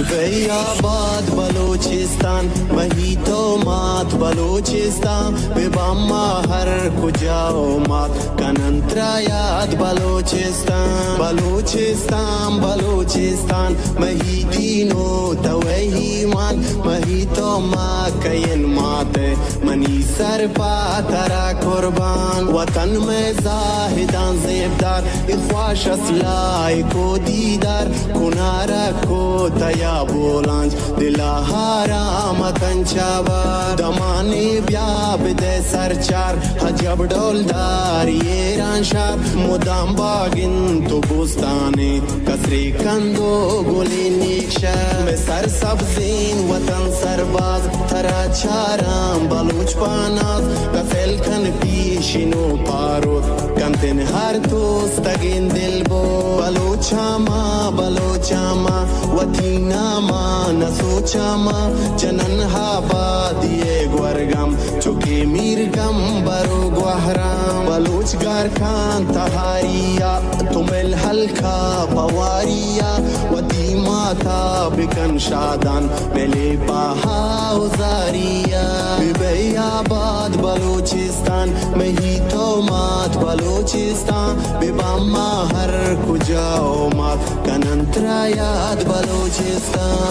बेयाबाद बलूचिस्तान वही तो मात बलूचिस्तान बेबामा हर कुजाओ मात कनंत्रायात बलूचिस्तान बलूचिस्तान बलूचिस्तान मही दीनो तवही मान मही तो माँ कयन माते मनी सर पातरा कुर्बान वतन में जाहिदान जेबदार इख्वाश असलाई को दीदार कुनारा को तया बोलांज दिला हाराम तंचावा दमाने ब्याब दे सरचार हजब डोलदार ये रांशार मुदाम बागिन तो बुस्ताने कसरे कंदो गोली निक्शा में सर सब्जीन वतन सरबाज थरा चाराम बलूच पानाज कफेल कन पीशिनो पारोत कंतिन हर तोस तगिन दिलबो बलूचामा बलूचामा वतीना मा नसोचामा जनन हाबा दिए ग्वरगम चुके मीरगम बरो ग्वहराम बलूच गार खान तहारिया तुमिल हल्का बवारिया वती माता बिकन शादान मेले बाहा उजारिया बेयाबाद बलूचिस्तान मही तो मात बलूचिस्तान बेबामा हर कुजाओ मात कनंत्रायात बलूचिस्तान